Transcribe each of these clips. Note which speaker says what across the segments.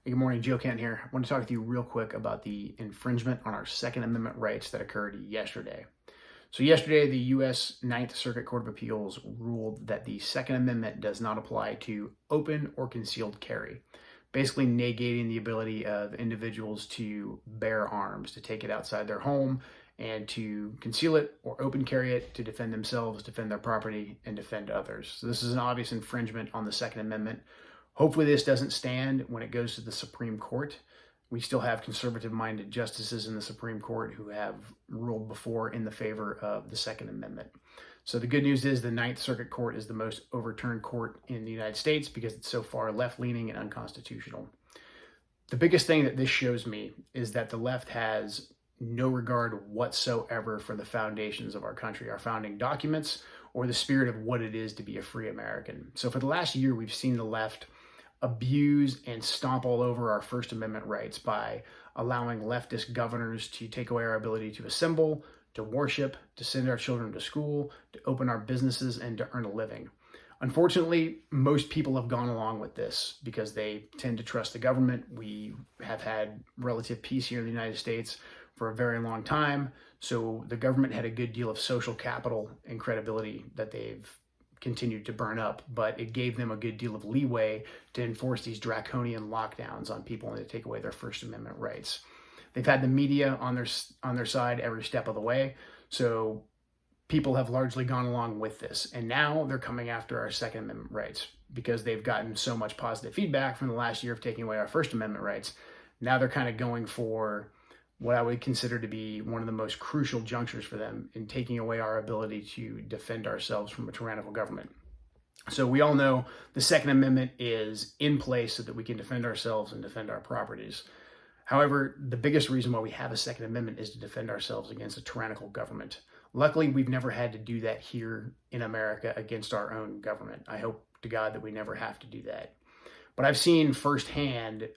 Speaker 1: Good morning, Joe Kent here. I want to talk with you real quick about the infringement on our Second Amendment rights that occurred yesterday. So yesterday, the U.S. Ninth Circuit Court of Appeals ruled that the Second Amendment does not apply to open or concealed carry, basically negating the ability of individuals to bear arms, to take it outside their home, and to conceal it or open carry it to defend themselves, defend their property, and defend others. So this is an obvious infringement on the Second Amendment. Hopefully this doesn't stand when it goes to the Supreme Court. We still have conservative-minded justices in the Supreme Court who have ruled before in the favor of the Second Amendment. So the good news is the Ninth Circuit Court is the most overturned court in the United States because it's so far left-leaning and unconstitutional. The biggest thing that this shows me is that the left has no regard whatsoever for the foundations of our country, our founding documents, or the spirit of what it is to be a free American. So for the last year, we've seen the left abuse and stomp all over our First Amendment rights by allowing leftist governors to take away our ability to assemble, to worship, to send our children to school, to open our businesses, and to earn a living. Unfortunately, most people have gone along with this because they tend to trust the government. We have had relative peace here in the United States for a very long time, so the government had a good deal of social capital and credibility that they've continued to burn up, but it gave them a good deal of leeway to enforce these draconian lockdowns on people and to take away their First Amendment rights. They've had the media on their side every step of the way, so people have largely gone along with this. And now they're coming after our Second Amendment rights because they've gotten so much positive feedback from the last year of taking away our First Amendment rights. Now they're kind of going for what I would consider to be one of the most crucial junctures for them in taking away our ability to defend ourselves from a tyrannical government. So we all know the Second Amendment is in place so that we can defend ourselves and defend our properties. However, the biggest reason why we have a Second Amendment is to defend ourselves against a tyrannical government. Luckily, we've never had to do that here in America against our own government. I hope to God that we never have to do that. But I've seen firsthand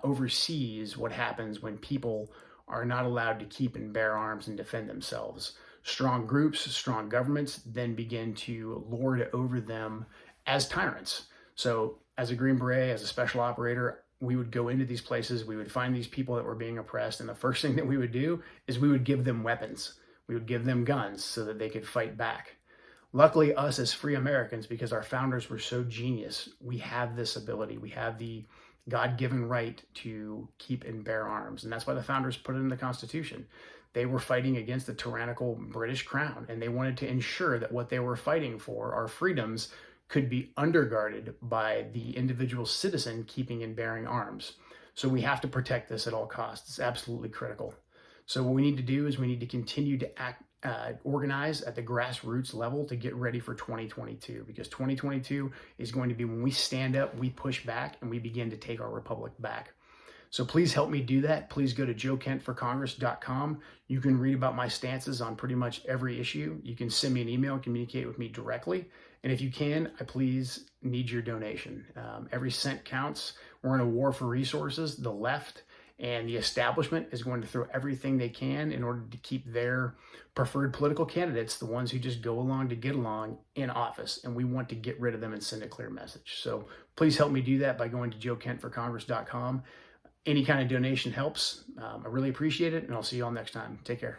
Speaker 1: overseas what happens when people are not allowed to keep and bear arms and defend themselves. Strong groups, strong governments then begin to lord over them as tyrants. So as a Green Beret, as a special operator, we would go into these places, we would find these people that were being oppressed, and the first thing that we would do is we would give them weapons. We would give them guns so that they could fight back. Luckily, us as free Americans, because our founders were so genius, we have this ability. We have the God-given right to keep and bear arms. And that's why the founders put it in the Constitution. They were fighting against the tyrannical British crown, and they wanted to ensure that what they were fighting for, our freedoms, could be undergirded by the individual citizen keeping and bearing arms. So we have to protect this at all costs. It's absolutely critical. So what we need to do is we need to continue to organize at the grassroots level to get ready for 2022, because 2022 is going to be when we stand up, we push back, and we begin to take our republic back. So please help me do that. Please go to joekentforcongress.com. You can read about my stances on pretty much every issue. You can send me an email and communicate with me directly. And if you can, I please need your donation. Every cent counts. We're in a war for resources. The left and the establishment is going to throw everything they can in order to keep their preferred political candidates, the ones who just go along to get along, in office. And we want to get rid of them and send a clear message. So please help me do that by going to joekentforcongress.com. Any kind of donation helps. I really appreciate it, and I'll see you all next time. Take care.